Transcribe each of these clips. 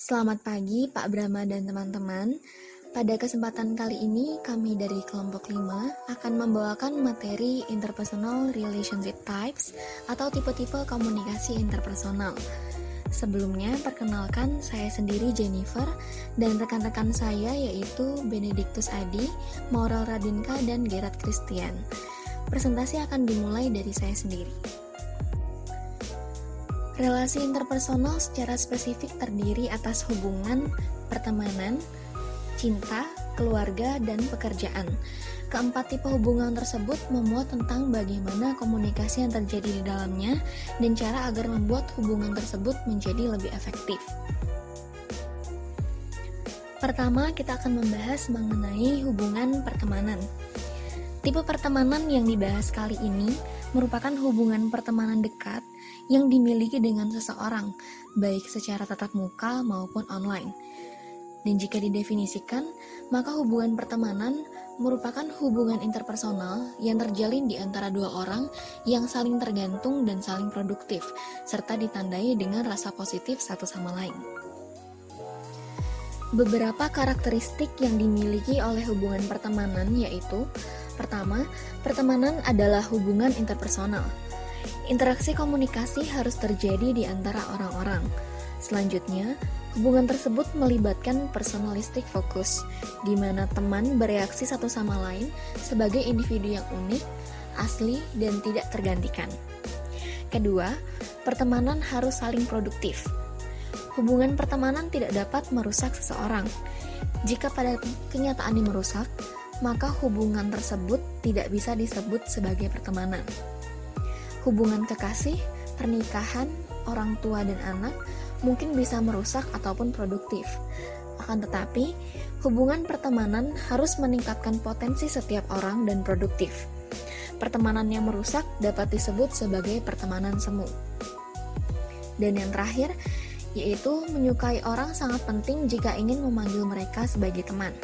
Selamat pagi Pak Brahma dan teman-teman. Pada kesempatan kali ini kami dari kelompok 5 akan membawakan materi Interpersonal Relationship Types atau tipe-tipe komunikasi interpersonal. Sebelumnya perkenalkan saya sendiri Jennifer dan rekan-rekan saya yaitu Benedictus Adi, Maurel Radinka, dan Gerard Christian. Presentasi akan dimulai dari saya sendiri. Relasi interpersonal secara spesifik terdiri atas hubungan, pertemanan, cinta, keluarga, dan pekerjaan. Keempat tipe hubungan tersebut memuat tentang bagaimana komunikasi yang terjadi di dalamnya dan cara agar membuat hubungan tersebut menjadi lebih efektif. Pertama, kita akan membahas mengenai hubungan pertemanan. Tipe pertemanan yang dibahas kali ini merupakan hubungan pertemanan dekat yang dimiliki dengan seseorang, baik secara tatap muka maupun online. Dan jika didefinisikan, maka hubungan pertemanan merupakan hubungan interpersonal yang terjalin di antara dua orang yang saling tergantung dan saling produktif, serta ditandai dengan rasa positif satu sama lain. Beberapa karakteristik yang dimiliki oleh hubungan pertemanan yaitu: pertama, pertemanan adalah hubungan interpersonal. Interaksi komunikasi harus terjadi di antara orang-orang. Selanjutnya, hubungan tersebut melibatkan personalistic focus, di mana teman bereaksi satu sama lain sebagai individu yang unik, asli, dan tidak tergantikan. Kedua, pertemanan harus saling produktif. Hubungan pertemanan tidak dapat merusak seseorang. Jika pada kenyataannya merusak, maka hubungan tersebut tidak bisa disebut sebagai pertemanan. Hubungan kekasih, pernikahan, orang tua dan anak mungkin bisa merusak ataupun produktif. Akan tetapi, hubungan pertemanan harus meningkatkan potensi setiap orang dan produktif. Pertemanan yang merusak dapat disebut sebagai pertemanan semu. Dan yang terakhir, yaitu menyukai orang sangat penting jika ingin memanggil mereka sebagai teman.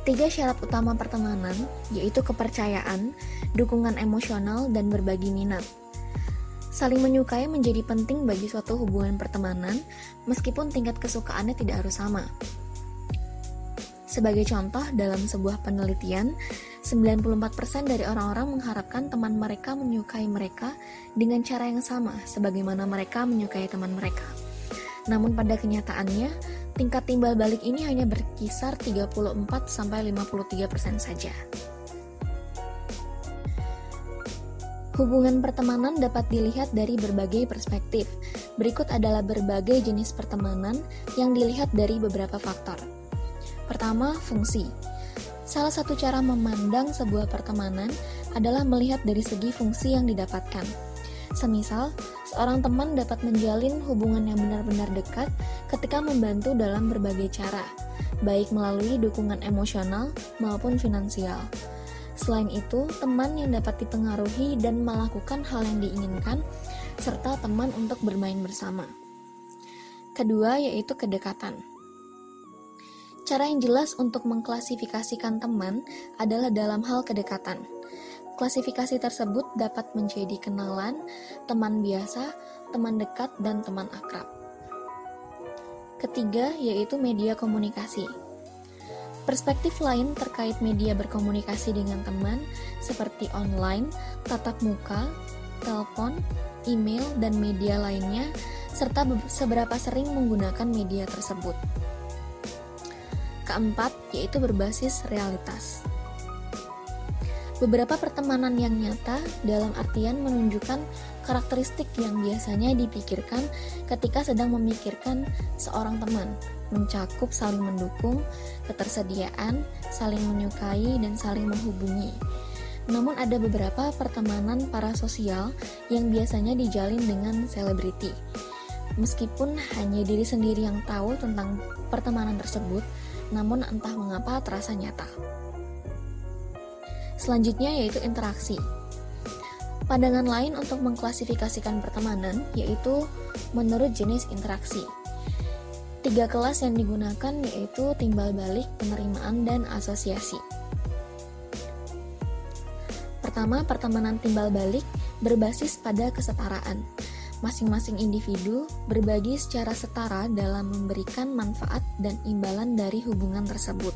3 syarat utama pertemanan, yaitu kepercayaan, dukungan emosional, dan berbagi minat. Saling menyukai menjadi penting bagi suatu hubungan pertemanan, meskipun tingkat kesukaannya tidak harus sama. Sebagai contoh, dalam sebuah penelitian, 94% dari orang-orang mengharapkan teman mereka menyukai mereka dengan cara yang sama, sebagaimana mereka menyukai teman mereka. Namun pada kenyataannya, tingkat timbal balik ini hanya berkisar 34-53% saja. Hubungan pertemanan dapat dilihat dari berbagai perspektif. Berikut adalah berbagai jenis pertemanan yang dilihat dari beberapa faktor. Pertama, fungsi. Salah satu cara memandang sebuah pertemanan adalah melihat dari segi fungsi yang didapatkan. Semisal, seorang teman dapat menjalin hubungan yang benar-benar dekat ketika membantu dalam berbagai cara, baik melalui dukungan emosional maupun finansial. Selain itu, teman yang dapat dipengaruhi dan melakukan hal yang diinginkan, serta teman untuk bermain bersama. Kedua, yaitu kedekatan. Cara yang jelas untuk mengklasifikasikan teman adalah dalam hal kedekatan. Klasifikasi tersebut dapat menjadi kenalan, teman biasa, teman dekat, dan teman akrab. Ketiga, yaitu media komunikasi. Perspektif lain terkait media berkomunikasi dengan teman seperti online, tatap muka, telepon, email, dan media lainnya, serta seberapa sering menggunakan media tersebut. Keempat, yaitu berbasis realitas. Beberapa pertemanan yang nyata dalam artian menunjukkan karakteristik yang biasanya dipikirkan ketika sedang memikirkan seorang teman, mencakup saling mendukung, ketersediaan, saling menyukai, dan saling menghubungi. Namun ada beberapa pertemanan parasosial yang biasanya dijalin dengan selebriti. Meskipun hanya diri sendiri yang tahu tentang pertemanan tersebut, namun entah mengapa terasa nyata. Selanjutnya yaitu interaksi. Pandangan lain untuk mengklasifikasikan pertemanan yaitu menurut jenis interaksi. 3 kelas yang digunakan yaitu timbal balik, penerimaan, dan asosiasi. Pertama, pertemanan timbal balik berbasis pada kesetaraan. Masing-masing individu berbagi secara setara dalam memberikan manfaat dan imbalan dari hubungan tersebut.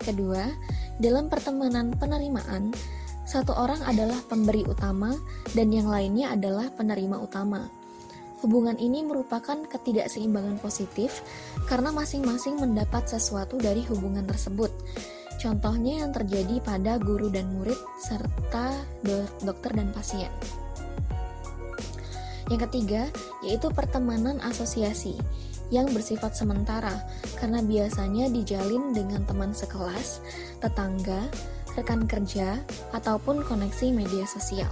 Kedua, dalam pertemanan penerimaan, satu orang adalah pemberi utama dan yang lainnya adalah penerima utama. Hubungan ini merupakan ketidakseimbangan positif karena masing-masing mendapat sesuatu dari hubungan tersebut. Contohnya yang terjadi pada guru dan murid serta dokter dan pasien. Yang ketiga, yaitu pertemanan asosiasi yang bersifat sementara karena biasanya dijalin dengan teman sekelas, tetangga, rekan kerja, ataupun koneksi media sosial.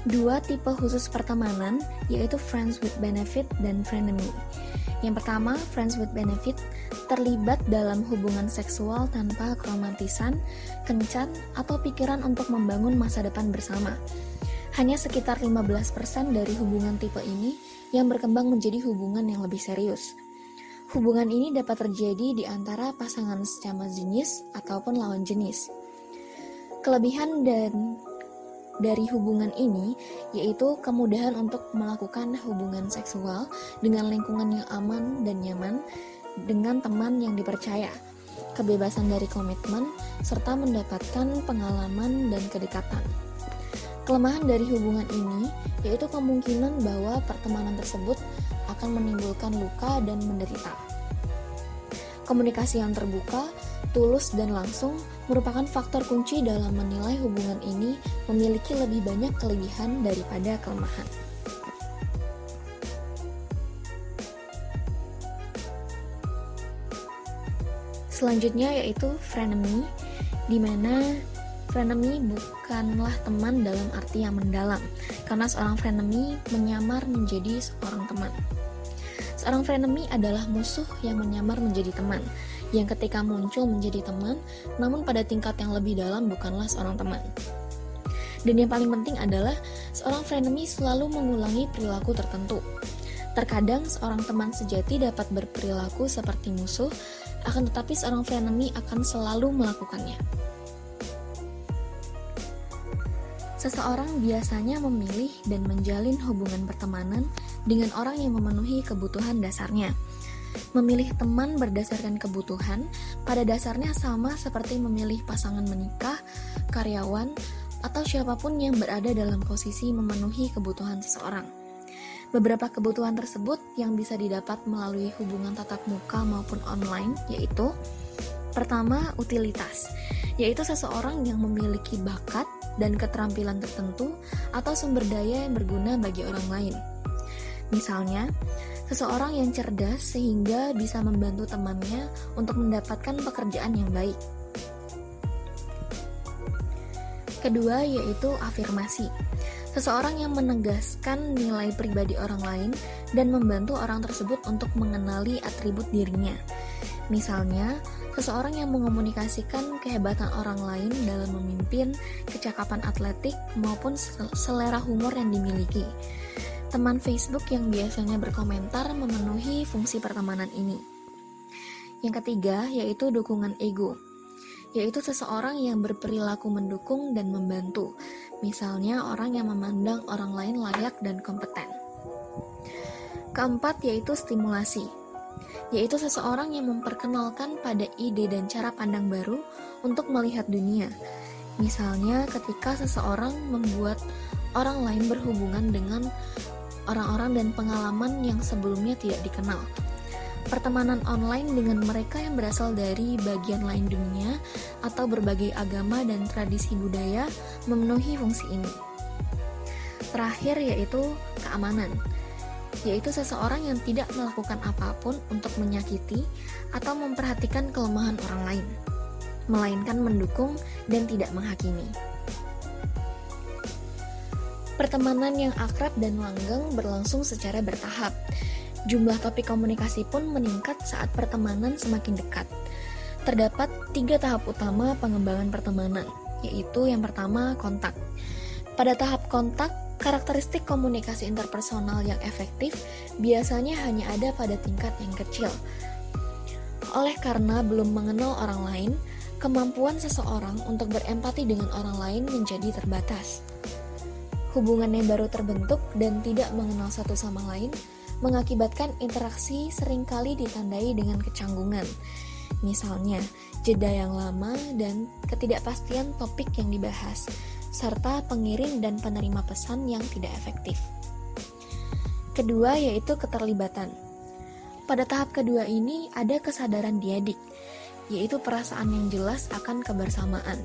Dua tipe khusus pertemanan yaitu friends with benefit dan frenemy. Yang pertama, friends with benefit terlibat dalam hubungan seksual tanpa keromantisan, kencan, atau pikiran untuk membangun masa depan bersama. Hanya sekitar 15% dari hubungan tipe ini yang berkembang menjadi hubungan yang lebih serius. Hubungan ini dapat terjadi di antara pasangan sesama jenis ataupun lawan jenis. Kelebihan dari hubungan ini yaitu kemudahan untuk melakukan hubungan seksual dengan lingkungan yang aman dan nyaman dengan teman yang dipercaya, kebebasan dari komitmen, serta mendapatkan pengalaman dan kedekatan. Kelemahan dari hubungan ini yaitu kemungkinan bahwa pertemanan tersebut akan menimbulkan luka dan menderita. Komunikasi yang terbuka, tulus, dan langsung merupakan faktor kunci dalam menilai hubungan ini memiliki lebih banyak kelebihan daripada kelemahan. Selanjutnya yaitu frenemy, di mana frenemy bukanlah teman dalam arti yang mendalam, karena seorang frenemy menyamar menjadi seorang teman. Seorang frenemy adalah musuh yang menyamar menjadi teman, yang ketika muncul menjadi teman, namun pada tingkat yang lebih dalam bukanlah seorang teman. Dan yang paling penting adalah seorang frenemy selalu mengulangi perilaku tertentu. Terkadang seorang teman sejati dapat berperilaku seperti musuh, akan tetapi seorang frenemy akan selalu melakukannya. Seseorang biasanya memilih dan menjalin hubungan pertemanan dengan orang yang memenuhi kebutuhan dasarnya. Memilih teman berdasarkan kebutuhan pada dasarnya sama seperti memilih pasangan menikah, karyawan, atau siapapun yang berada dalam posisi memenuhi kebutuhan seseorang. Beberapa kebutuhan tersebut yang bisa didapat melalui hubungan tatap muka maupun online yaitu: pertama, utilitas, yaitu seseorang yang memiliki bakat dan keterampilan tertentu atau sumber daya yang berguna bagi orang lain. Misalnya, seseorang yang cerdas sehingga bisa membantu temannya untuk mendapatkan pekerjaan yang baik. Kedua, yaitu afirmasi. Seseorang yang menegaskan nilai pribadi orang lain dan membantu orang tersebut untuk mengenali atribut dirinya. Misalnya, seseorang yang mengomunikasikan kehebatan orang lain dalam memimpin, kecakapan atletik, maupun selera humor yang dimiliki. Teman Facebook yang biasanya berkomentar memenuhi fungsi pertemanan ini. Yang ketiga, yaitu dukungan ego, yaitu seseorang yang berperilaku mendukung dan membantu. Misalnya, orang yang memandang orang lain layak dan kompeten. Keempat, yaitu stimulasi, yaitu seseorang yang memperkenalkan pada ide dan cara pandang baru untuk melihat dunia. Misalnya ketika seseorang membuat orang lain berhubungan dengan orang-orang dan pengalaman yang sebelumnya tidak dikenal. Pertemanan online dengan mereka yang berasal dari bagian lain dunia atau berbagai agama dan tradisi budaya memenuhi fungsi ini. Terakhir yaitu keamanan, yaitu seseorang yang tidak melakukan apapun untuk menyakiti atau memperhatikan kelemahan orang lain, melainkan mendukung dan tidak menghakimi. Pertemanan yang akrab dan langgeng berlangsung secara bertahap. Jumlah topik komunikasi pun meningkat saat pertemanan semakin dekat. Terdapat 3 tahap utama pengembangan pertemanan, yaitu yang pertama, kontak. Pada tahap kontak, karakteristik komunikasi interpersonal yang efektif biasanya hanya ada pada tingkat yang kecil. Oleh karena belum mengenal orang lain, kemampuan seseorang untuk berempati dengan orang lain menjadi terbatas. Hubungan yang baru terbentuk dan tidak mengenal satu sama lain mengakibatkan interaksi seringkali ditandai dengan kecanggungan. Misalnya, jeda yang lama dan ketidakpastian topik yang dibahas, serta pengiring dan penerima pesan yang tidak efektif. Kedua yaitu keterlibatan. Pada tahap kedua ini ada kesadaran diadik, yaitu perasaan yang jelas akan kebersamaan.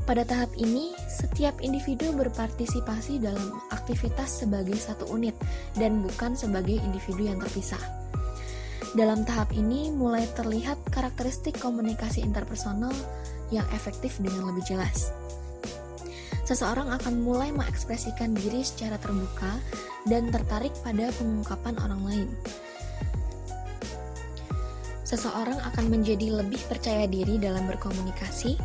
Pada tahap ini, setiap individu berpartisipasi dalam aktivitas sebagai satu unit dan bukan sebagai individu yang terpisah. Dalam tahap ini mulai terlihat karakteristik komunikasi interpersonal yang efektif dengan lebih jelas. Seseorang akan mulai mengekspresikan diri secara terbuka dan tertarik pada pengungkapan orang lain. Seseorang akan menjadi lebih percaya diri dalam berkomunikasi,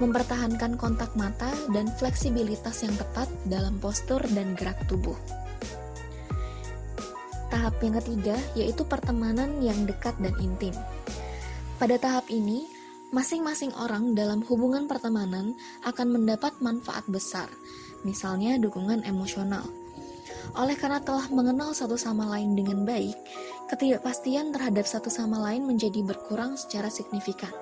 mempertahankan kontak mata dan fleksibilitas yang tepat dalam postur dan gerak tubuh. Tahap yang ketiga yaitu pertemanan yang dekat dan intim. Pada tahap ini, masing-masing orang dalam hubungan pertemanan akan mendapat manfaat besar, misalnya dukungan emosional. Oleh karena telah mengenal satu sama lain dengan baik, ketidakpastian terhadap satu sama lain menjadi berkurang secara signifikan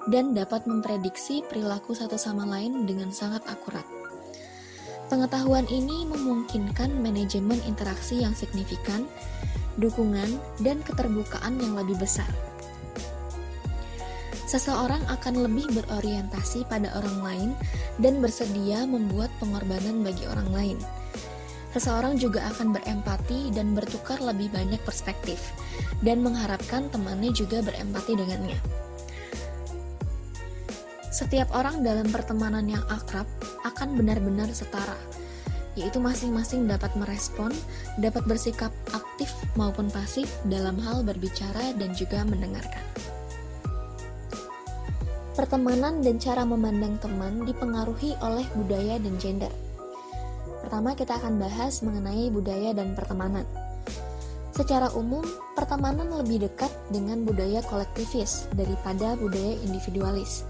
dan dapat memprediksi perilaku satu sama lain dengan sangat akurat. Pengetahuan ini memungkinkan manajemen interaksi yang signifikan, dukungan, dan keterbukaan yang lebih besar. Seseorang akan lebih berorientasi pada orang lain dan bersedia membuat pengorbanan bagi orang lain. Seseorang juga akan berempati dan bertukar lebih banyak perspektif, dan mengharapkan temannya juga berempati dengannya. Setiap orang dalam pertemanan yang akrab akan benar-benar setara, yaitu masing-masing dapat merespon, dapat bersikap aktif maupun pasif dalam hal berbicara dan juga mendengarkan. Pertemanan dan cara memandang teman dipengaruhi oleh budaya dan gender. Pertama, kita akan bahas mengenai budaya dan pertemanan. Secara umum, pertemanan lebih dekat dengan budaya kolektivis daripada budaya individualis,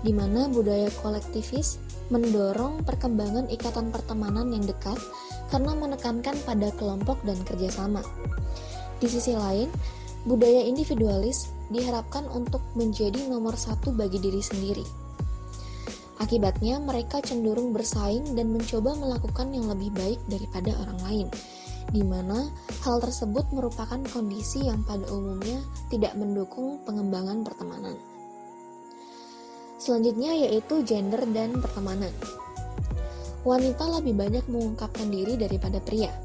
di mana budaya kolektivis mendorong perkembangan ikatan pertemanan yang dekat karena menekankan pada kelompok dan kerjasama. Di sisi lain, budaya individualis diharapkan untuk menjadi nomor satu bagi diri sendiri. Akibatnya, mereka cenderung bersaing dan mencoba melakukan yang lebih baik daripada orang lain, di mana hal tersebut merupakan kondisi yang pada umumnya tidak mendukung pengembangan pertemanan. Selanjutnya yaitu gender dan pertemanan. Wanita lebih banyak mengungkapkan diri daripada pria.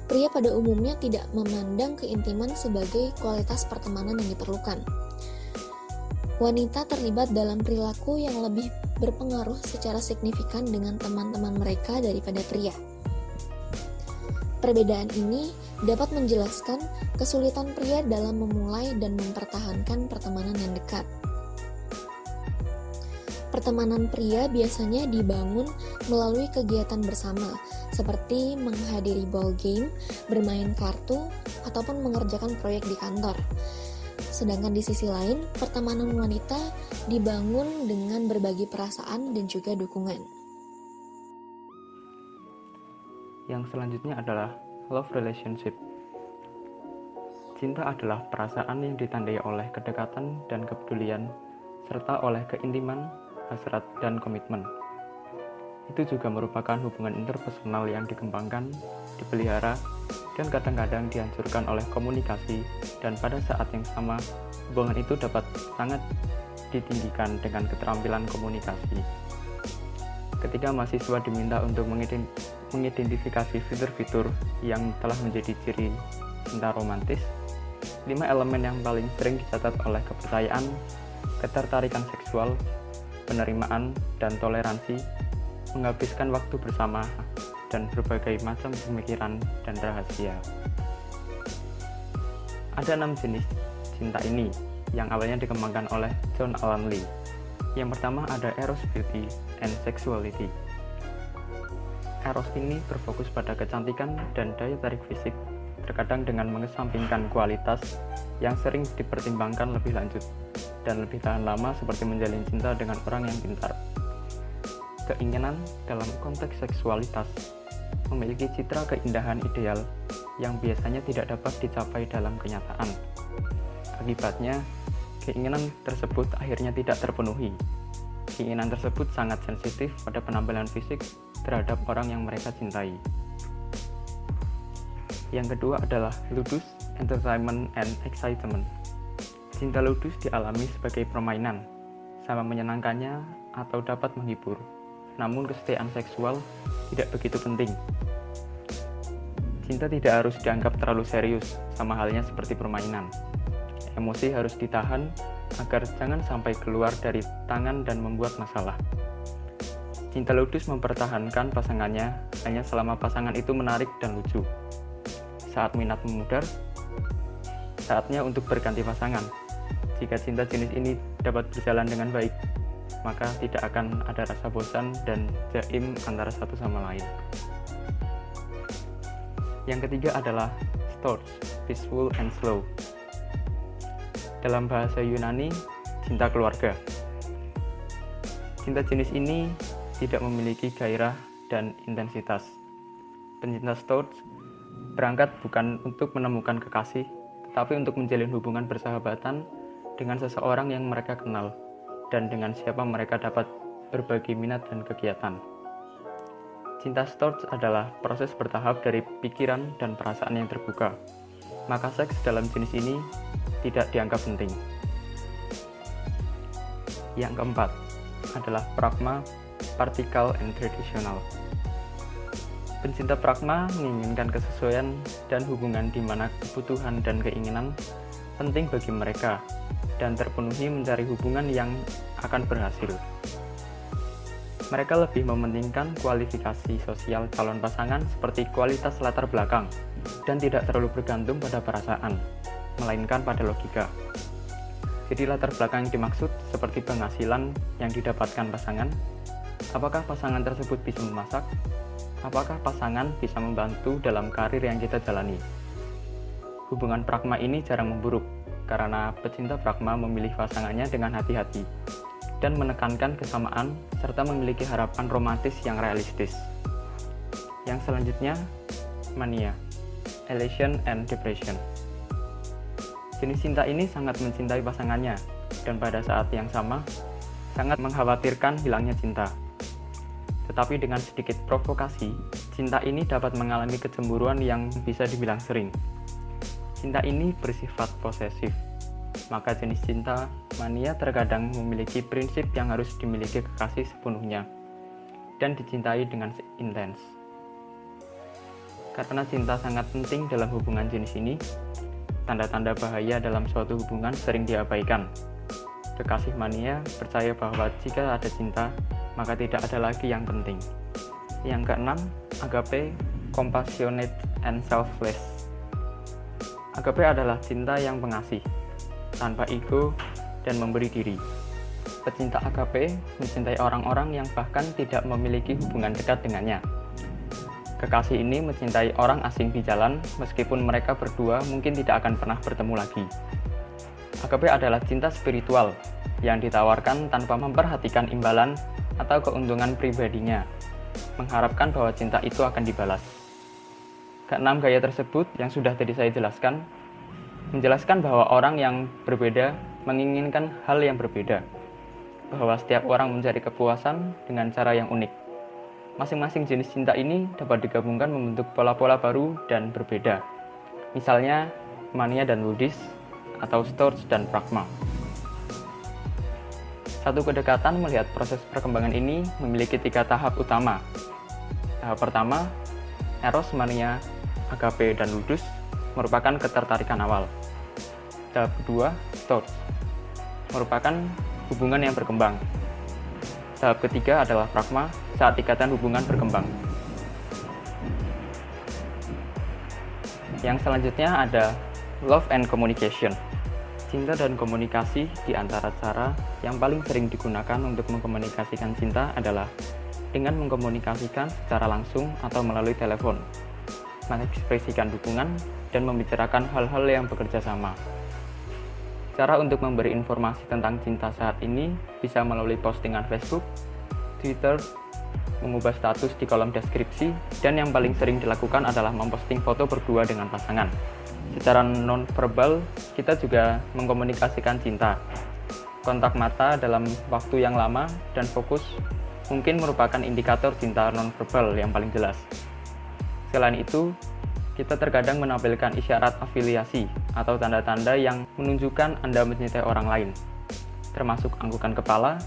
Pria pada umumnya tidak memandang keintiman sebagai kualitas pertemanan yang diperlukan. Wanita terlibat dalam perilaku yang lebih berpengaruh secara signifikan dengan teman-teman mereka daripada pria. Perbedaan ini dapat menjelaskan kesulitan pria dalam memulai dan mempertahankan pertemanan yang dekat. Pertemanan pria biasanya dibangun melalui kegiatan bersama, seperti menghadiri ball game, bermain kartu, ataupun mengerjakan proyek di kantor. Sedangkan di sisi lain, pertemanan wanita dibangun dengan berbagi perasaan dan juga dukungan. Yang selanjutnya adalah love relationship. Cinta adalah perasaan yang ditandai oleh kedekatan dan kepedulian, serta oleh keintiman, hasrat, dan komitmen. Itu juga merupakan hubungan interpersonal yang dikembangkan, dipelihara, dan kadang-kadang dihancurkan oleh komunikasi, dan pada saat yang sama, hubungan itu dapat sangat ditinggikan dengan keterampilan komunikasi. Ketika mahasiswa diminta untuk mengidentifikasi fitur-fitur yang telah menjadi ciri cinta romantis, 5 elemen yang paling sering dicatat oleh kepercayaan, ketertarikan seksual, penerimaan, dan toleransi, menghabiskan waktu bersama, dan berbagai macam pemikiran dan rahasia. Ada 6 jenis cinta ini yang awalnya dikembangkan oleh John Alan Lee. Yang pertama ada Eros, Beauty, and Sexuality. Eros ini berfokus pada kecantikan dan daya tarik fisik, terkadang dengan mengesampingkan kualitas yang sering dipertimbangkan lebih lanjut dan lebih tahan lama seperti menjalin cinta dengan orang yang pintar. keinginan dalam konteks seksualitas memiliki citra keindahan ideal yang biasanya tidak dapat dicapai dalam kenyataan. Akibatnya, keinginan tersebut akhirnya tidak terpenuhi. Keinginan tersebut sangat sensitif pada penampilan fisik terhadap orang yang mereka cintai. Yang kedua adalah ludus, entertainment, and excitement. Cinta ludus dialami sebagai permainan, sama menyenangkannya atau dapat menghibur. Namun kesetiaan seksual tidak begitu penting. Cinta tidak harus dianggap terlalu serius, sama halnya seperti permainan. Emosi harus ditahan agar jangan sampai keluar dari tangan dan membuat masalah. Cinta ludus mempertahankan pasangannya hanya selama pasangan itu menarik dan lucu. Saat minat memudar, saatnya untuk berganti pasangan. Jika cinta jenis ini dapat berjalan dengan baik, maka tidak akan ada rasa bosan dan jaim antara satu sama lain. Yang ketiga adalah storge, peaceful and slow. Dalam bahasa Yunani, cinta keluarga. Cinta jenis ini tidak memiliki gairah dan intensitas. Pencinta storge berangkat bukan untuk menemukan kekasih, tetapi untuk menjalin hubungan persahabatan dengan seseorang yang mereka kenal dan dengan siapa mereka dapat berbagi minat dan kegiatan. Cinta storge adalah proses bertahap dari pikiran dan perasaan yang terbuka. Maka seks dalam jenis ini tidak dianggap penting. Yang keempat adalah pragma, practical, and traditional. Pencinta pragma menginginkan kesesuaian dan hubungan di mana kebutuhan dan keinginan penting bagi mereka dan terpenuhi mencari hubungan yang akan berhasil. Mereka lebih mementingkan kualifikasi sosial calon pasangan seperti kualitas latar belakang dan tidak terlalu bergantung pada perasaan, melainkan pada logika. Jadi latar belakang yang dimaksud seperti penghasilan yang didapatkan pasangan, apakah pasangan tersebut bisa memasak, apakah pasangan bisa membantu dalam karir yang kita jalani. Hubungan pragma ini jarang memburuk, karena pecinta pragma memilih pasangannya dengan hati-hati dan menekankan kesamaan serta memiliki harapan romantis yang realistis. Yang selanjutnya, mania, elation and depression. Jenis cinta ini sangat mencintai pasangannya dan pada saat yang sama sangat mengkhawatirkan hilangnya cinta. Tetapi dengan sedikit provokasi, cinta ini dapat mengalami kecemburuan yang bisa dibilang sering. Cinta ini bersifat posesif, maka jenis cinta mania terkadang memiliki prinsip yang harus dimiliki kekasih sepenuhnya dan dicintai dengan intens. Karena cinta sangat penting dalam hubungan jenis ini, tanda-tanda bahaya dalam suatu hubungan sering diabaikan. Kekasih mania percaya bahwa jika ada cinta, maka tidak ada lagi yang penting. Yang keenam, agape, compassionate, and selfless. Agape adalah cinta yang pengasih, tanpa ego dan memberi diri. Pecinta agape mencintai orang-orang yang bahkan tidak memiliki hubungan dekat dengannya. Kekasih ini mencintai orang asing di jalan meskipun mereka berdua mungkin tidak akan pernah bertemu lagi. Agape adalah cinta spiritual yang ditawarkan tanpa memperhatikan imbalan atau keuntungan pribadinya, mengharapkan bahwa cinta itu akan dibalas. Keenam gaya tersebut yang sudah tadi saya jelaskan, menjelaskan bahwa orang yang berbeda menginginkan hal yang berbeda, bahwa setiap orang mencari kepuasan dengan cara yang unik. Masing-masing jenis cinta ini dapat digabungkan membentuk pola-pola baru dan berbeda, misalnya mania dan ludus, atau storge dan pragma. Satu kedekatan melihat proses perkembangan ini memiliki 3 tahap utama. Tahap pertama, eros, mania, agape, dan ludus merupakan ketertarikan awal. Tahap kedua, storge, merupakan hubungan yang berkembang. Tahap ketiga adalah pragma, saat ikatan hubungan berkembang. Yang selanjutnya ada love and communication. Cinta dan komunikasi di antara cara yang paling sering digunakan untuk mengkomunikasikan cinta adalah dengan mengkomunikasikan secara langsung atau melalui telepon, mengekspresikan dukungan, dan membicarakan hal-hal yang bekerja sama. Cara untuk memberi informasi tentang cinta saat ini bisa melalui postingan Facebook, Twitter, mengubah status di kolom deskripsi, dan yang paling sering dilakukan adalah memposting foto berdua dengan pasangan. Secara non-verbal, kita juga mengkomunikasikan cinta. Kontak mata dalam waktu yang lama dan fokus mungkin merupakan indikator cinta non-verbal yang paling jelas. Selain itu, kita terkadang menampilkan isyarat afiliasi atau tanda-tanda yang menunjukkan Anda mencintai orang lain, termasuk anggukan kepala,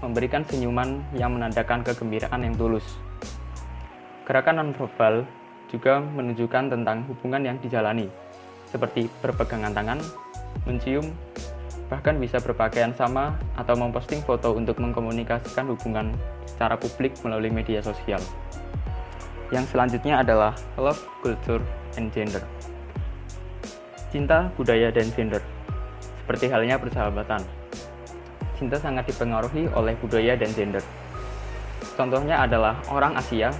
memberikan senyuman yang menandakan kegembiraan yang tulus. Gerakan non-verbal juga menunjukkan tentang hubungan yang dijalani, seperti berpegangan tangan, mencium, bahkan bisa berpakaian sama atau memposting foto untuk mengkomunikasikan hubungan secara publik melalui media sosial. Yang selanjutnya adalah love, culture, and gender. Cinta, budaya, dan gender. Seperti halnya persahabatan. Cinta sangat dipengaruhi oleh budaya dan gender. Contohnya adalah orang Asia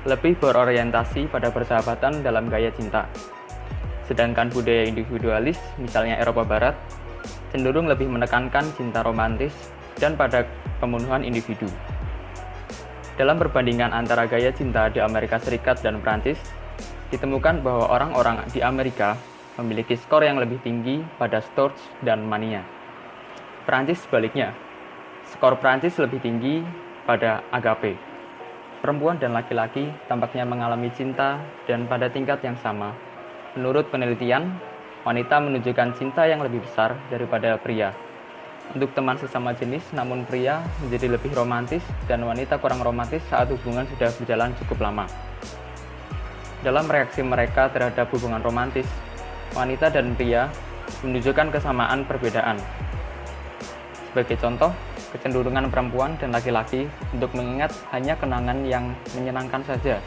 lebih berorientasi pada persahabatan dalam gaya cinta. Sedangkan budaya individualis, misalnya Eropa Barat, cenderung lebih menekankan cinta romantis dan pada pemenuhan individu. Dalam perbandingan antara gaya cinta di Amerika Serikat dan Prancis, ditemukan bahwa orang-orang di Amerika memiliki skor yang lebih tinggi pada storge dan mania. Prancis sebaliknya, skor Prancis lebih tinggi pada agape. Perempuan dan laki-laki tampaknya mengalami cinta dan pada tingkat yang sama. Menurut penelitian, wanita menunjukkan cinta yang lebih besar daripada pria. Untuk teman sesama jenis, namun pria menjadi lebih romantis dan wanita kurang romantis saat hubungan sudah berjalan cukup lama. Dalam reaksi mereka terhadap hubungan romantis, wanita dan pria menunjukkan kesamaan perbedaan. Sebagai contoh, kecenderungan perempuan dan laki-laki untuk mengingat hanya kenangan yang menyenangkan saja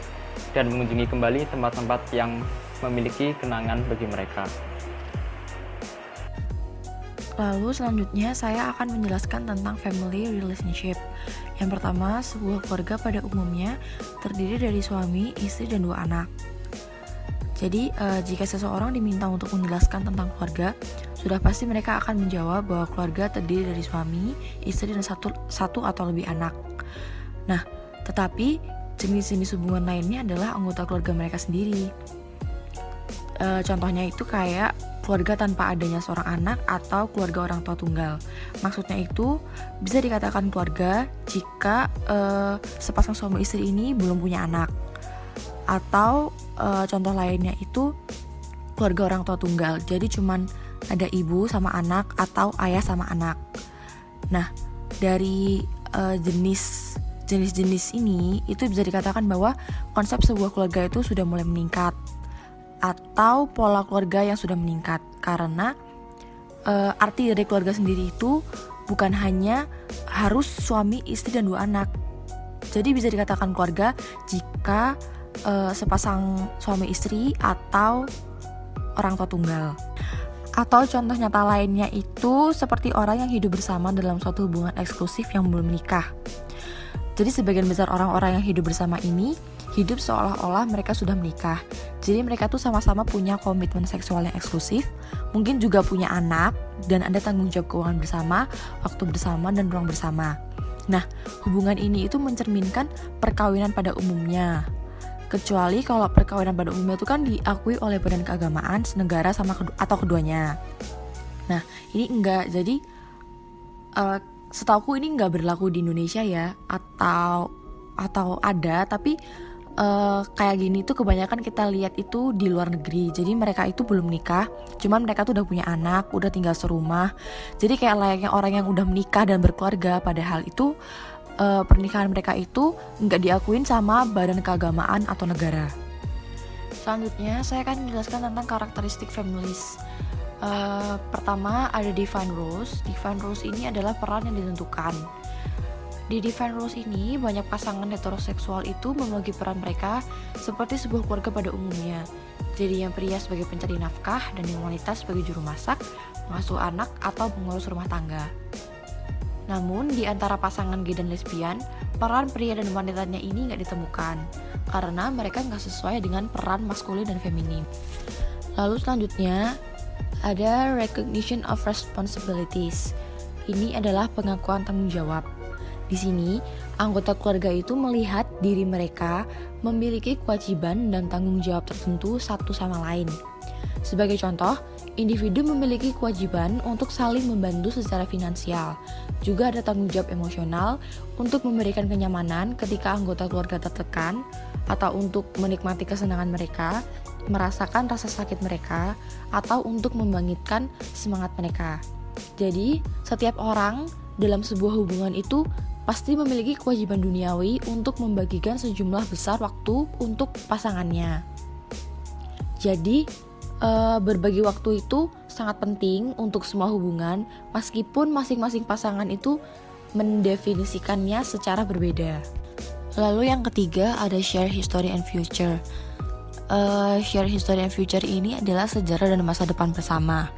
dan mengunjungi kembali tempat-tempat yang memiliki kenangan bagi mereka. Lalu selanjutnya saya akan menjelaskan tentang family relationship. Yang pertama, sebuah keluarga pada umumnya terdiri dari suami, istri, dan 2 anak. Jadi, jika seseorang diminta untuk menjelaskan tentang keluarga, sudah pasti mereka akan menjawab bahwa keluarga terdiri dari suami, istri, dan satu atau lebih anak. Nah, tetapi jenis-jenis hubungan lainnya adalah anggota keluarga mereka sendiri. Contohnya itu kayak keluarga tanpa adanya seorang anak atau keluarga orang tua tunggal. Maksudnya itu bisa dikatakan keluarga jika sepasang suami istri ini belum punya anak. Atau contoh lainnya itu keluarga orang tua tunggal. Jadi cuman ada ibu sama anak atau ayah sama anak. Nah, dari jenis-jenis ini itu bisa dikatakan bahwa konsep sebuah keluarga itu sudah mulai meningkat atau pola keluarga yang sudah meningkat, karena arti dari keluarga sendiri itu bukan hanya harus suami, istri, dan 2 anak. Jadi bisa dikatakan keluarga jika sepasang suami istri atau orang tua tunggal. Atau contoh nyata lainnya itu seperti orang yang hidup bersama dalam suatu hubungan eksklusif yang belum menikah. Jadi sebagian besar orang-orang yang hidup bersama ini hidup seolah-olah mereka sudah menikah. Jadi mereka tuh sama-sama punya komitmen seksual yang eksklusif, mungkin juga punya anak, dan ada tanggung jawab keuangan bersama, waktu bersama, dan ruang bersama. Nah, hubungan ini itu mencerminkan perkawinan pada umumnya. Kecuali kalau perkawinan pada umumnya itu kan diakui oleh badan keagamaan senegara atau keduanya. Nah, ini enggak. Jadi setauku ini enggak berlaku di Indonesia ya, atau ada, tapi kayak gini tuh kebanyakan kita lihat itu di luar negeri. Jadi mereka itu belum nikah, cuman mereka tuh udah punya anak, udah tinggal serumah. Jadi kayak layaknya orang yang udah menikah dan berkeluarga, padahal itu pernikahan mereka itu nggak diakuin sama badan keagamaan atau negara. Selanjutnya saya akan menjelaskan tentang karakteristik families. Pertama ada Divine Rules. Divine Rules ini adalah peran yang ditentukan. Di Divine Rules ini, banyak pasangan heteroseksual itu membagi peran mereka seperti sebuah keluarga pada umumnya. Jadi yang pria sebagai pencari nafkah dan yang wanita sebagai juru masak, mengasuh anak, atau pengurus rumah tangga. Namun, di antara pasangan gay dan lesbian, peran pria dan wanitanya ini nggak ditemukan, karena mereka nggak sesuai dengan peran maskulin dan feminin. Lalu selanjutnya, ada Recognition of Responsibilities. Ini adalah pengakuan tanggung jawab. Di sini, anggota keluarga itu melihat diri mereka memiliki kewajiban dan tanggung jawab tertentu satu sama lain. Sebagai contoh, individu memiliki kewajiban untuk saling membantu secara finansial. Juga ada tanggung jawab emosional untuk memberikan kenyamanan ketika anggota keluarga tertekan, atau untuk menikmati kesenangan mereka, merasakan rasa sakit mereka, atau untuk membangkitkan semangat mereka. Jadi, setiap orang dalam sebuah hubungan itu pasti memiliki kewajiban duniawi untuk membagikan sejumlah besar waktu untuk pasangannya. Jadi, berbagi waktu itu sangat penting untuk semua hubungan, meskipun masing-masing pasangan itu mendefinisikannya secara berbeda. Lalu yang ketiga ada share history and future. Share history and future ini adalah sejarah dan masa depan bersama.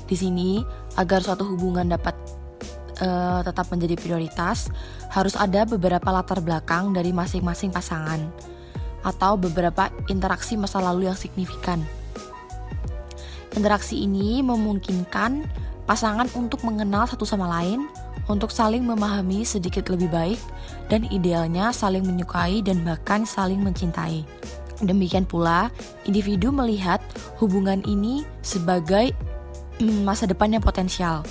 Di sini, agar suatu hubungan dapat tetap menjadi prioritas, harus ada beberapa latar belakang dari masing-masing pasangan atau beberapa interaksi masa lalu yang signifikan. Interaksi ini memungkinkan pasangan untuk mengenal satu sama lain, untuk saling memahami sedikit lebih baik, dan idealnya saling menyukai dan bahkan saling mencintai. Demikian pula, individu melihat hubungan ini sebagai masa depan yang potensial.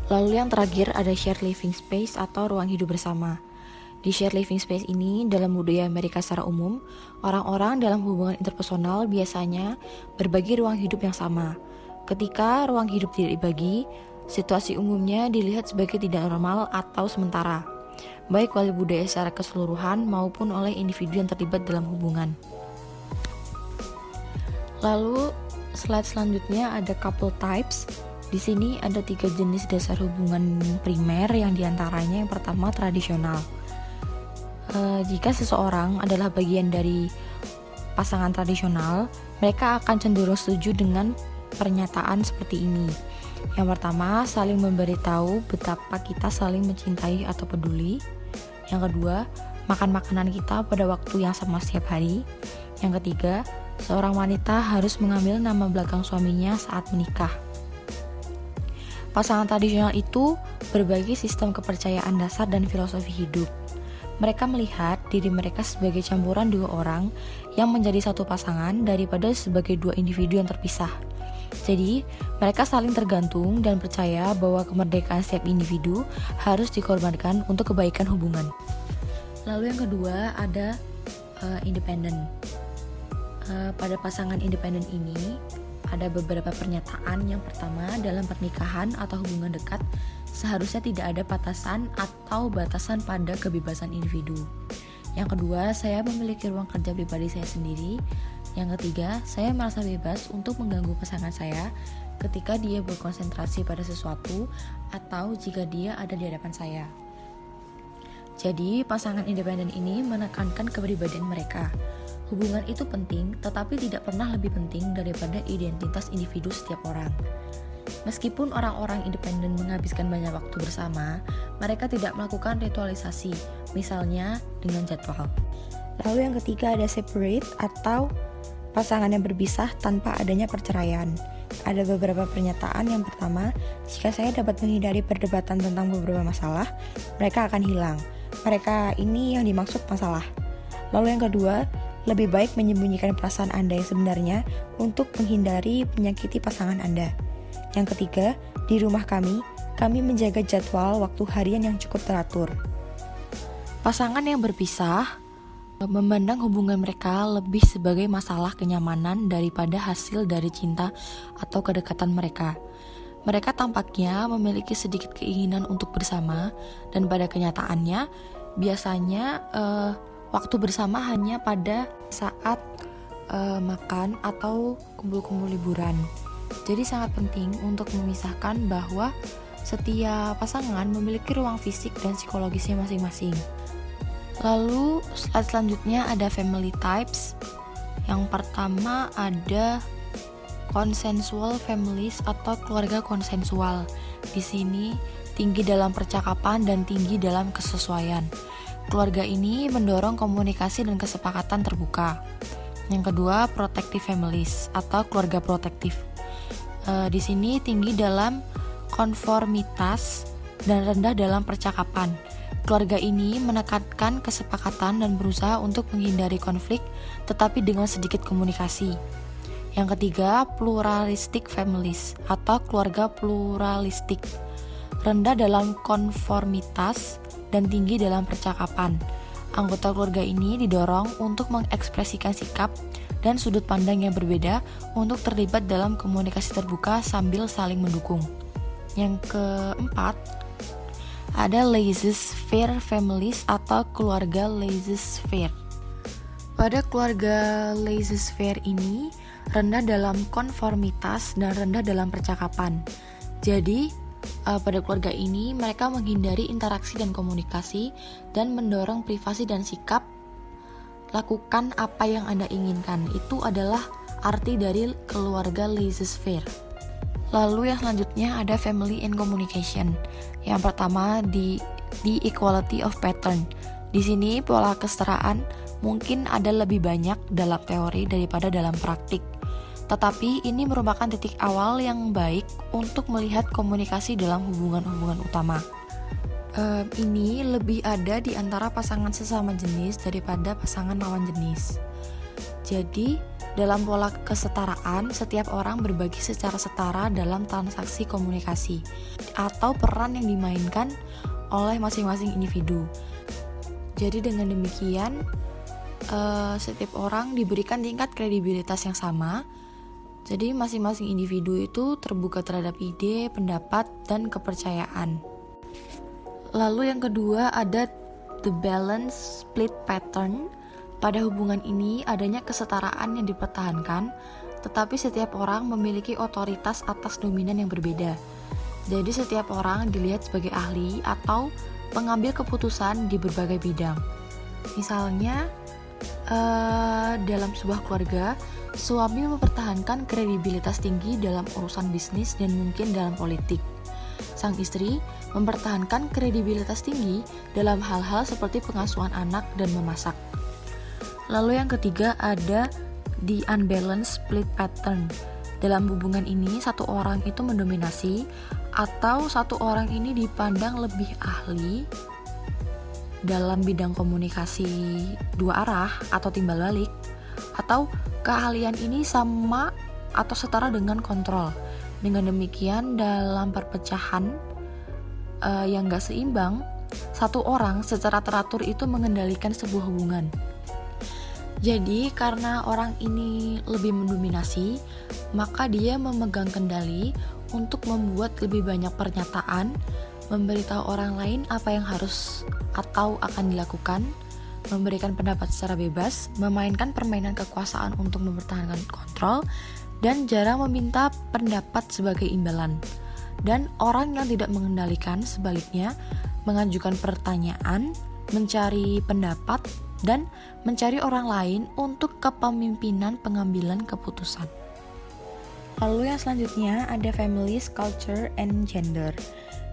Lalu yang terakhir ada shared living space atau ruang hidup bersama. Di shared living space ini, dalam budaya Amerika secara umum, orang-orang dalam hubungan interpersonal biasanya berbagi ruang hidup yang sama. Ketika ruang hidup tidak dibagi, situasi umumnya dilihat sebagai tidak normal atau sementara, baik oleh budaya secara keseluruhan maupun oleh individu yang terlibat dalam hubungan. Lalu, slide selanjutnya ada couple types. Di sini ada 3 jenis dasar hubungan primer, yang diantaranya yang pertama tradisional. Jika seseorang adalah bagian dari pasangan tradisional, mereka akan cenderung setuju dengan pernyataan seperti ini. Yang pertama, saling memberitahu betapa kita saling mencintai atau peduli. Yang kedua, makan makanan kita pada waktu yang sama setiap hari. Yang ketiga, seorang wanita harus mengambil nama belakang suaminya saat menikah. Pasangan tradisional itu berbagi sistem kepercayaan dasar dan filosofi hidup. Mereka melihat diri mereka sebagai campuran 2 orang yang menjadi satu pasangan daripada sebagai 2 individu yang terpisah. Jadi, mereka saling tergantung dan percaya bahwa kemerdekaan setiap individu harus dikorbankan untuk kebaikan hubungan. Lalu yang kedua ada independen. Pada pasangan independen ini ada beberapa pernyataan. Yang pertama, dalam pernikahan atau hubungan dekat seharusnya tidak ada batasan atau batasan pada kebebasan individu. Yang kedua, saya memiliki ruang kerja pribadi saya sendiri. Yang ketiga, saya merasa bebas untuk mengganggu pasangan saya ketika dia berkonsentrasi pada sesuatu atau jika dia ada di hadapan saya. Jadi, pasangan independen ini menekankan kepribadian mereka. Hubungan itu penting, tetapi tidak pernah lebih penting daripada identitas individu setiap orang. Meskipun orang-orang independen menghabiskan banyak waktu bersama, mereka tidak melakukan ritualisasi, misalnya dengan jadwal. Lalu yang ketiga ada separate atau pasangan yang berpisah tanpa adanya perceraian. Ada beberapa pernyataan. Yang pertama, jika saya dapat menghindari perdebatan tentang beberapa masalah, mereka akan hilang. Mereka ini yang dimaksud masalah. Lalu yang kedua, lebih baik menyembunyikan perasaan Anda yang sebenarnya untuk menghindari menyakiti pasangan Anda. Yang ketiga, di rumah kami menjaga jadwal waktu harian yang cukup teratur. Pasangan yang berpisah memandang hubungan mereka lebih sebagai masalah kenyamanan daripada hasil dari cinta atau kedekatan mereka. Mereka tampaknya memiliki sedikit keinginan untuk bersama, dan pada kenyataannya biasanya waktu bersama hanya pada saat makan atau kumpul-kumpul liburan. Jadi sangat penting untuk memisahkan bahwa setiap pasangan memiliki ruang fisik dan psikologisnya masing-masing. Lalu slide selanjutnya ada family types. Yang pertama ada consensual families atau keluarga konsensual. Di sini tinggi dalam percakapan dan tinggi dalam kesesuaian. Keluarga ini mendorong komunikasi dan kesepakatan terbuka. Yang kedua, protective families atau keluarga protektif. Di sini tinggi dalam konformitas dan rendah dalam percakapan. keluarga ini menekankan kesepakatan dan berusaha untuk menghindari konflik, tetapi dengan sedikit komunikasi. Yang ketiga, pluralistic families atau keluarga pluralistik. Rendah dalam konformitas dan tinggi dalam percakapan. Anggota keluarga ini didorong untuk mengekspresikan sikap dan sudut pandang yang berbeda untuk terlibat dalam komunikasi terbuka sambil saling mendukung. Yang keempat, ada laissez-faire families atau keluarga laissez-faire. Pada keluarga laissez-faire ini rendah dalam konformitas dan rendah dalam percakapan. Jadi, pada keluarga ini mereka menghindari interaksi dan komunikasi dan mendorong privasi dan sikap. Lakukan apa yang Anda inginkan. Itu adalah arti dari keluarga laissez-faire. Lalu yang selanjutnya ada family and communication. Yang pertama di equality of pattern. Di sini pola kesetaraan mungkin ada lebih banyak dalam teori daripada dalam praktik. Tetapi ini merupakan titik awal yang baik untuk melihat komunikasi dalam hubungan-hubungan utama. Ini lebih ada di antara pasangan sesama jenis daripada pasangan lawan jenis. Jadi, dalam pola kesetaraan, setiap orang berbagi secara setara dalam transaksi komunikasi atau peran yang dimainkan oleh masing-masing individu. Jadi dengan demikian, setiap orang diberikan tingkat kredibilitas yang sama. Jadi masing-masing individu itu terbuka terhadap ide, pendapat, dan kepercayaan. Lalu yang kedua ada the balance split pattern. Pada hubungan ini adanya kesetaraan yang dipertahankan, tetapi setiap orang memiliki otoritas atas dominan yang berbeda. Jadi setiap orang dilihat sebagai ahli atau pengambil keputusan di berbagai bidang. Misalnya, dalam sebuah keluarga, suami mempertahankan kredibilitas tinggi dalam urusan bisnis dan mungkin dalam politik. Sang istri mempertahankan kredibilitas tinggi dalam hal-hal seperti pengasuhan anak dan memasak. Lalu yang ketiga ada the unbalanced split pattern. Dalam hubungan ini, satu orang itu mendominasi atau satu orang ini dipandang lebih ahli dalam bidang komunikasi dua arah atau timbal balik, atau keahlian ini sama atau setara dengan kontrol. Dengan demikian, dalam perpecahan yang gak seimbang, satu orang secara teratur itu mengendalikan sebuah hubungan. Jadi karena orang ini lebih mendominasi, maka dia memegang kendali untuk membuat lebih banyak pernyataan, memberitahu orang lain apa yang harus atau akan dilakukan, memberikan pendapat secara bebas, memainkan permainan kekuasaan untuk mempertahankan kontrol, dan jarang meminta pendapat sebagai imbalan. Dan orang yang tidak mengendalikan sebaliknya mengajukan pertanyaan, mencari pendapat, dan mencari orang lain untuk kepemimpinan pengambilan keputusan. Lalu yang selanjutnya ada families, culture, and gender.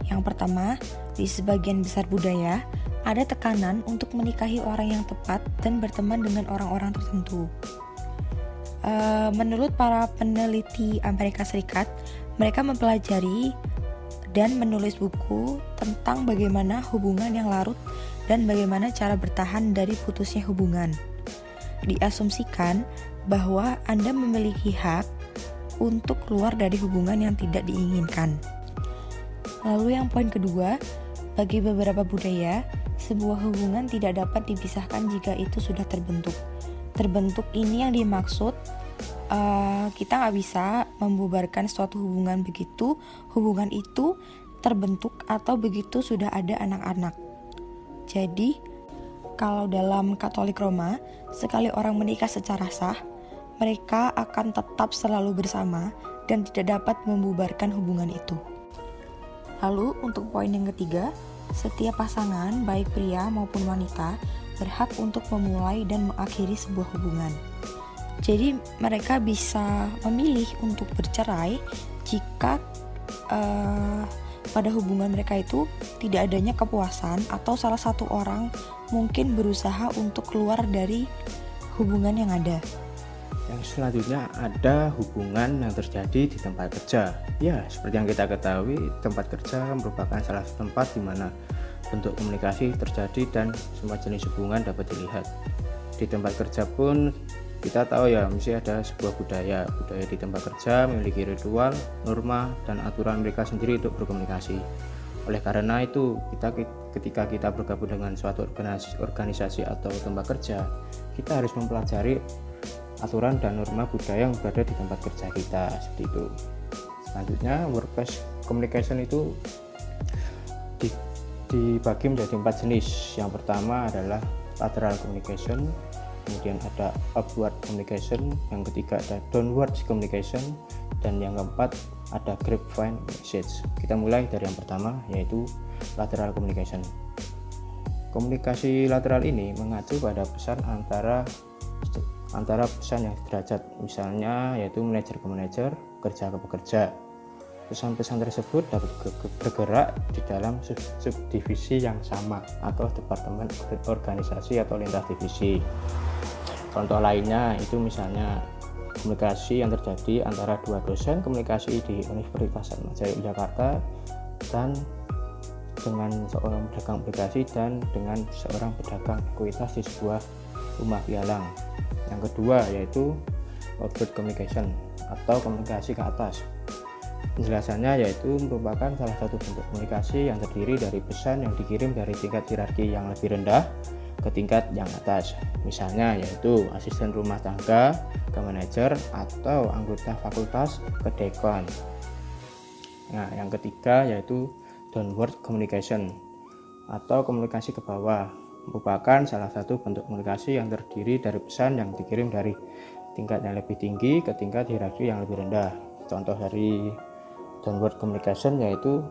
Yang pertama, di sebagian besar budaya, ada tekanan untuk menikahi orang yang tepat dan berteman dengan orang-orang tertentu. Menurut para peneliti Amerika Serikat, mereka mempelajari dan menulis buku tentang bagaimana hubungan yang larut dan bagaimana cara bertahan dari putusnya hubungan. Diasumsikan bahwa Anda memiliki hak untuk keluar dari hubungan yang tidak diinginkan. Lalu yang poin kedua, bagi beberapa budaya, sebuah hubungan tidak dapat dipisahkan jika itu sudah terbentuk. Terbentuk ini yang dimaksud, kita nggak bisa membubarkan suatu hubungan begitu hubungan itu terbentuk atau begitu sudah ada anak-anak. Jadi, kalau dalam Katolik Roma, sekali orang menikah secara sah, mereka akan tetap selalu bersama dan tidak dapat membubarkan hubungan itu. Lalu, untuk poin yang ketiga, setiap pasangan, baik pria maupun wanita, berhak untuk memulai dan mengakhiri sebuah hubungan. Jadi, mereka bisa memilih untuk bercerai jika pada hubungan mereka itu tidak adanya kepuasan atau salah satu orang mungkin berusaha untuk keluar dari hubungan yang ada. Yang selanjutnya ada hubungan yang terjadi di tempat kerja. Ya, seperti yang kita ketahui, tempat kerja merupakan salah satu tempat di mana bentuk komunikasi terjadi dan semua jenis hubungan dapat dilihat. Di tempat kerja pun kita tahu ya, mesti ada sebuah budaya di tempat kerja memiliki ritual, norma, dan aturan mereka sendiri untuk berkomunikasi. Oleh karena itu, ketika kita bergabung dengan suatu organisasi atau tempat kerja, kita harus mempelajari aturan dan norma budaya yang berada di tempat kerja kita, seperti itu. Selanjutnya, workplace communication itu dibagi menjadi 4 jenis. Yang pertama adalah lateral communication, kemudian ada upward communication, yang ketiga ada downward communication, dan yang keempat ada grapevine message. Kita mulai dari yang pertama, yaitu lateral communication. Komunikasi lateral ini mengacu pada pesan antara pesan yang sederajat, misalnya yaitu manajer ke manajer, kerja ke pekerja. Pesan-pesan tersebut dapat bergerak di dalam subdivisi yang sama atau departemen organisasi atau lintas divisi. Contoh lainnya itu misalnya komunikasi yang terjadi antara dua dosen komunikasi di Universitas Atmajaya Jakarta dan dengan seorang pedagang aplikasi dan dengan seorang pedagang ekuitas di sebuah rumah pialang. Yang kedua yaitu outward communication atau komunikasi ke atas. Penjelasannya yaitu merupakan salah satu bentuk komunikasi yang terdiri dari pesan yang dikirim dari tingkat hierarki yang lebih rendah ke tingkat yang atas. Misalnya yaitu asisten rumah tangga ke manajer atau anggota fakultas ke dekan. Nah, yang ketiga yaitu downward communication atau komunikasi ke bawah, merupakan salah satu bentuk komunikasi yang terdiri dari pesan yang dikirim dari tingkat yang lebih tinggi ke tingkat hierarki yang lebih rendah. Contoh dari downward communication yaitu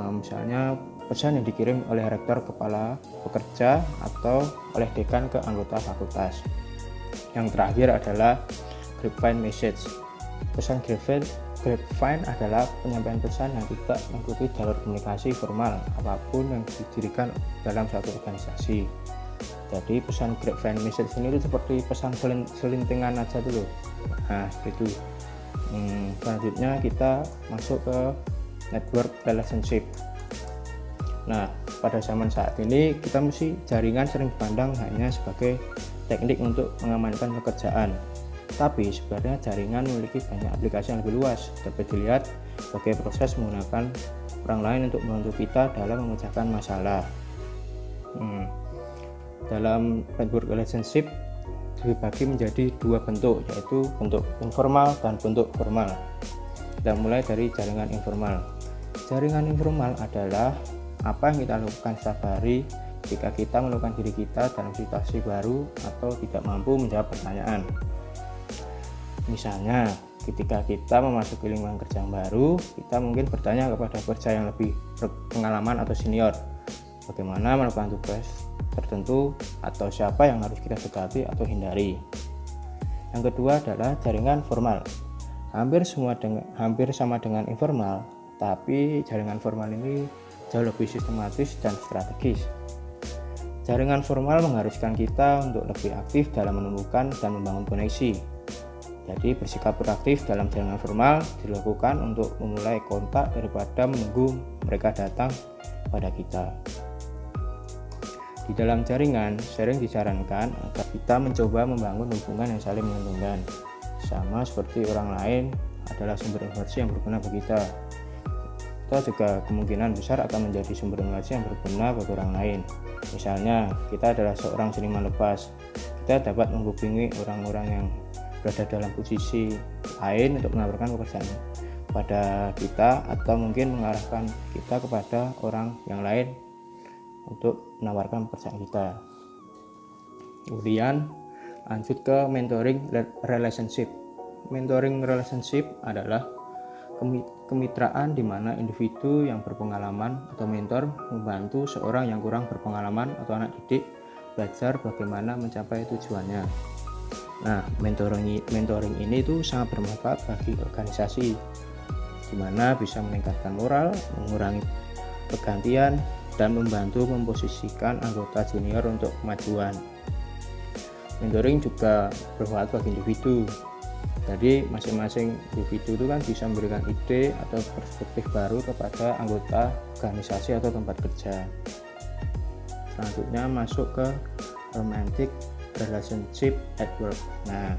misalnya pesan yang dikirim oleh rektor kepala pekerja atau oleh dekan ke anggota fakultas. Yang terakhir adalah grapevine message. Pesan grapevine adalah penyampaian pesan yang tidak mengikuti jalur komunikasi formal apapun yang didirikan dalam suatu organisasi. Jadi pesan grapevine message ini itu seperti pesan selintingan aja dulu. Nah, seperti itu. Selanjutnya kita masuk ke network relationship. Nah, pada zaman saat ini kita mesti jaringan sering dipandang hanya sebagai teknik untuk mengamankan pekerjaan. Tapi sebenarnya jaringan memiliki banyak aplikasi yang lebih luas. Dapat dilihat sebagai proses menggunakan orang lain untuk membantu kita dalam memecahkan masalah. Dalam network relationship dibagi menjadi dua bentuk, yaitu bentuk informal dan bentuk formal. Kita mulai dari jaringan informal. Jaringan informal adalah apa yang kita lakukan setiap hari jika kita menemukan diri kita dalam situasi baru atau tidak mampu menjawab pertanyaan. Misalnya, ketika kita memasuki lingkungan kerja yang baru, kita mungkin bertanya kepada pekerja yang lebih berpengalaman atau senior, bagaimana melakukan tugas tertentu atau siapa yang harus kita dekati atau hindari. Yang kedua adalah jaringan formal. Hampir sama dengan informal, tapi jaringan formal ini jauh lebih sistematis dan strategis. Jaringan formal mengharuskan kita untuk lebih aktif dalam menemukan dan membangun koneksi. Jadi bersikap proaktif dalam jaringan formal dilakukan untuk memulai kontak daripada menunggu mereka datang pada kita. Di dalam jaringan sering disarankan agar kita mencoba membangun hubungan yang saling menguntungkan. Sama seperti orang lain adalah sumber informasi yang berguna bagi kita. Kita juga kemungkinan besar akan menjadi sumber informasi yang berguna bagi orang lain. Misalnya, kita adalah seorang seniman lepas. Kita dapat menghubungi orang-orang yang berada dalam posisi lain untuk menawarkan pekerjaan pada kita, atau mungkin mengarahkan kita kepada orang yang lain untuk menawarkan pekerjaan kita. Kemudian lanjut ke mentoring relationship. Mentoring relationship adalah kemitraan di mana individu yang berpengalaman atau mentor membantu seorang yang kurang berpengalaman atau anak didik belajar bagaimana mencapai tujuannya. Nah, mentoring ini tuh sangat bermanfaat bagi organisasi, di mana bisa meningkatkan moral, mengurangi pergantian, dan membantu memposisikan anggota junior untuk kemajuan. Mentoring juga bermanfaat bagi individu. Jadi masing-masing individu itu kan bisa memberikan ide atau perspektif baru kepada anggota organisasi atau tempat kerja. Selanjutnya masuk ke romantic relationship at work. Nah,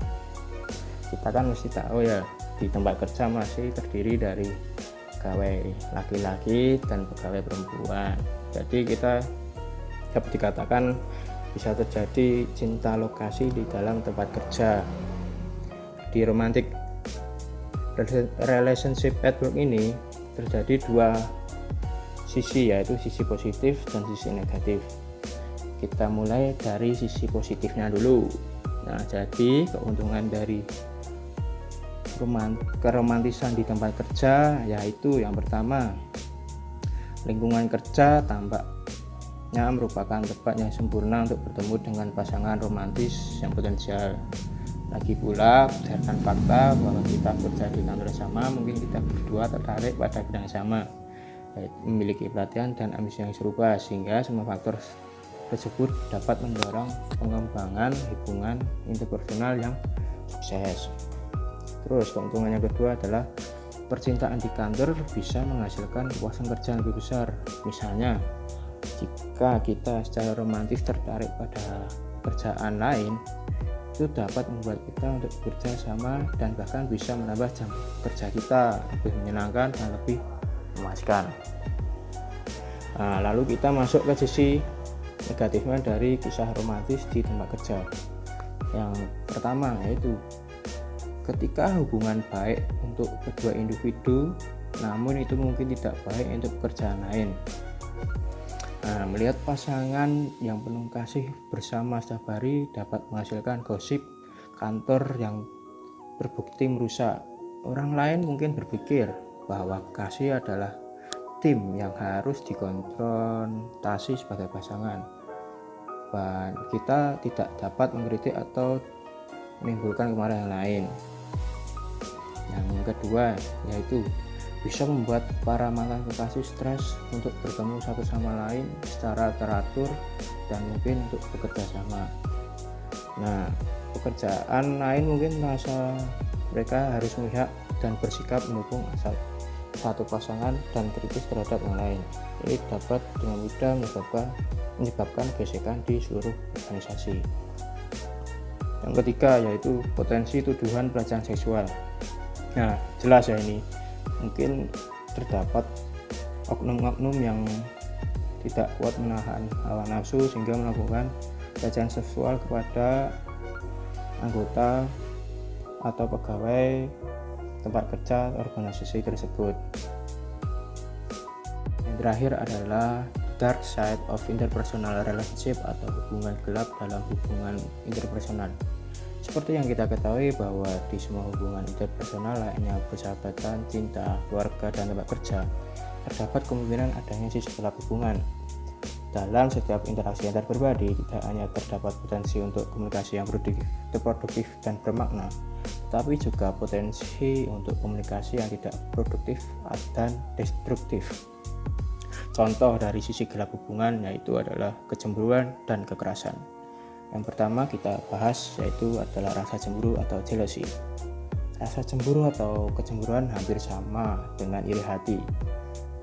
kita kan mesti tahu ya, di tempat kerja masih terdiri dari pegawai laki-laki dan pegawai perempuan. Jadi kita dapat dikatakan bisa terjadi cinta lokasi di dalam tempat kerja. Di romantic relationship at work ini terjadi dua sisi, yaitu sisi positif dan sisi negatif. Kita mulai dari sisi positifnya dulu. Nah, jadi keuntungan dari keromantisan di tempat kerja yaitu yang pertama, lingkungan kerja tampaknya merupakan tempat yang sempurna untuk bertemu dengan pasangan romantis yang potensial. Lagi pula berdasarkan fakta bahwa kita kerja di kantor sama, mungkin kita berdua tertarik pada bidang sama, memiliki pelatihan dan ambisi yang serupa, sehingga semua faktor tersebut dapat mendorong pengembangan hubungan interpersonal yang sukses. Terus keuntungan yang kedua adalah percintaan di kantor bisa menghasilkan kepuasan kerja yang lebih besar. Misalnya, jika kita secara romantis tertarik pada kerjaan lain, itu dapat membuat kita untuk bekerja sama dan bahkan bisa menambah jam kerja kita lebih menyenangkan dan lebih memuaskan. Nah, lalu kita masuk ke sisi negatifnya dari kisah romantis di tempat kerja. Yang pertama yaitu ketika hubungan baik untuk kedua individu, namun itu mungkin tidak baik untuk pekerjaan lain. Nah, melihat pasangan yang penuh kasih bersama setiap hari dapat menghasilkan gosip kantor yang berbukti merusak. Orang lain mungkin berpikir bahwa kasih adalah tim yang harus dikonfrontasi sebagai pasangan. Dan kita tidak dapat mengkritik atau menimbulkan kemarahan yang lain. Yang kedua yaitu bisa membuat para mantan kekasih stres untuk bertemu satu sama lain secara teratur dan mungkin untuk bekerja sama. Nah, pekerjaan lain mungkin merasa mereka harus memihak dan bersikap mendukung satu pasangan dan kritis terhadap yang lain. Ini dapat dengan mudah menyebabkan gesekan di seluruh organisasi. Yang ketiga yaitu potensi tuduhan pelecehan seksual. Nah, jelas ya, ini mungkin terdapat oknum-oknum yang tidak kuat menahan hawa nafsu sehingga melakukan pelecehan seksual kepada anggota atau pegawai tempat kerja organisasi tersebut. Yang terakhir adalah dark side of interpersonal relationship atau hubungan gelap dalam hubungan interpersonal. Seperti yang kita ketahui bahwa di semua hubungan interpersonal lainnya persahabatan, cinta, keluarga, dan tempat kerja, terdapat kemungkinan adanya sisi gelap hubungan. Dalam setiap interaksi antar pribadi tidak hanya terdapat potensi untuk komunikasi yang produktif dan bermakna, tapi juga potensi untuk komunikasi yang tidak produktif dan destruktif. Contoh dari sisi gelap hubungan yaitu adalah kecemburuan dan kekerasan. Yang pertama kita bahas yaitu adalah rasa cemburu atau jealousy. Rasa cemburu atau kecemburuan hampir sama dengan iri hati.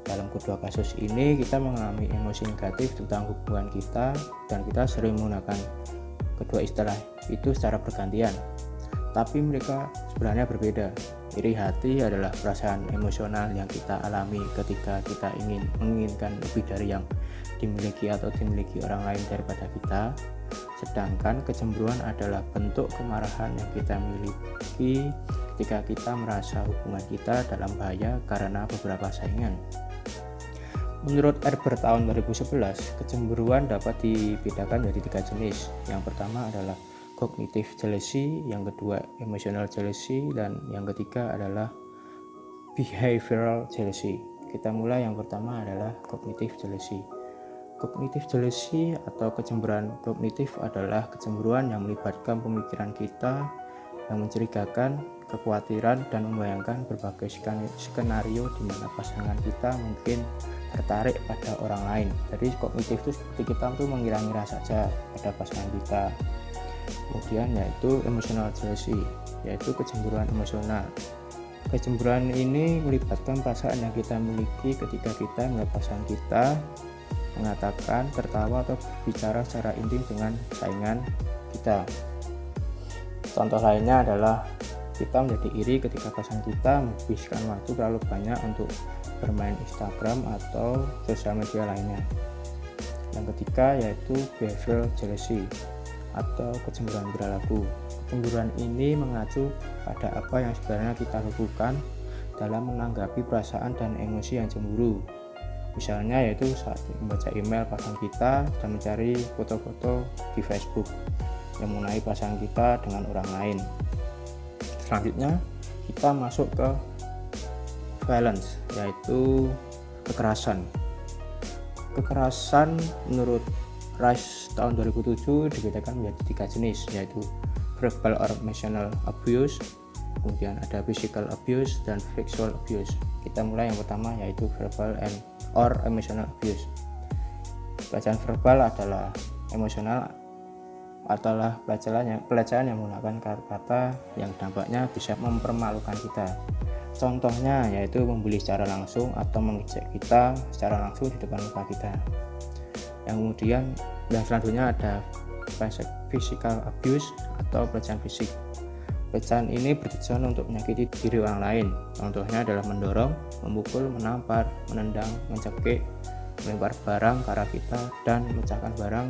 Dalam kedua kasus ini kita mengalami emosi negatif tentang hubungan kita dan kita sering menggunakan kedua istilah itu secara bergantian. Tapi mereka sebenarnya berbeda. Iri hati adalah perasaan emosional yang kita alami ketika kita menginginkan lebih dari yang dimiliki atau dimiliki orang lain daripada kita. Sedangkan kecemburuan adalah bentuk kemarahan yang kita miliki ketika kita merasa hubungan kita dalam bahaya karena beberapa saingan. Menurut Herbert tahun 2011, kecemburuan dapat dibedakan menjadi 3 jenis. Yang pertama adalah cognitive jealousy, yang kedua emotional jealousy, dan yang ketiga adalah behavioral jealousy. Kita mulai, yang pertama adalah cognitive jealousy. Cognitive jealousy atau kecemburuan kognitif adalah kecemburuan yang melibatkan pemikiran kita yang mencurigakan, kekhawatiran, dan membayangkan berbagai skenario di mana pasangan kita mungkin tertarik pada orang lain. Jadi kognitif itu seperti kita tuh mengira-ngira saja pada pasangan kita. Kemudian yaitu emotional jealousy. yaitu kecemburuan emosional. Kecemburuan ini melibatkan perasaan yang kita miliki ketika kita melihat pasangan kita mengatakan, tertawa atau berbicara secara intim dengan saingan kita. Contoh lainnya adalah kita menjadi iri ketika pasangan kita menghabiskan waktu terlalu banyak untuk bermain Instagram atau sosial media lainnya. Yang ketiga yaitu behavioral jealousy atau kecemburuan perilaku. Kecemburuan ini mengacu pada apa yang sebenarnya kita lakukan dalam menanggapi perasaan dan emosi yang cemburu. Misalnya yaitu saat membaca email pasangan kita dan mencari foto-foto di Facebook yang mengenai pasangan kita dengan orang lain. Selanjutnya kita masuk ke violence, yaitu kekerasan. Kekerasan menurut Rice tahun 2007 dibedakan menjadi 3 jenis, yaitu verbal or emotional abuse, kemudian ada physical abuse dan sexual abuse. Kita mulai yang pertama yaitu verbal or emotional abuse. Pelecehan verbal adalah pelecehan yang menggunakan kata-kata yang dampaknya bisa mempermalukan kita. Contohnya yaitu membuli secara langsung atau mengejek kita secara langsung di depan muka kita. Yang selanjutnya ada physical abuse atau pelecehan fisik. Pelecehan ini bertujuan untuk menyakiti diri orang lain. Contohnya adalah mendorong, memukul, menampar, menendang, mencekik, melempar barang ke arah kita, dan memecahkan barang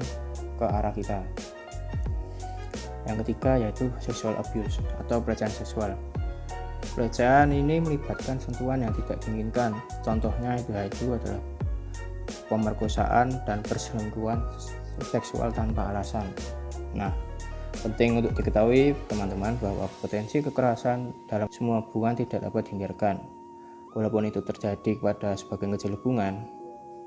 ke arah kita. Yang ketiga yaitu sexual abuse atau pelecehan seksual. Pelecehan ini melibatkan sentuhan yang tidak diinginkan. Contohnya yaitu adalah pemerkosaan dan perselingkuhan seksual tanpa alasan. Nah, penting untuk diketahui teman-teman bahwa potensi kekerasan dalam semua hubungan tidak dapat dihindarkan. Walaupun itu terjadi pada sebagian kecil hubungan,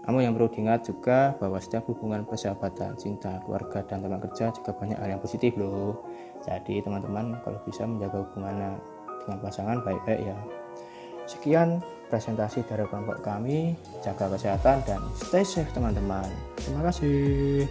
namun yang perlu diingat juga bahwa setiap hubungan persahabatan, cinta, keluarga, dan teman kerja juga banyak hal yang positif loh. Jadi teman-teman kalau bisa menjaga hubungannya dengan pasangan baik-baik ya. Sekian presentasi dari kelompok kami. Jaga kesehatan dan stay safe teman-teman. Terima kasih.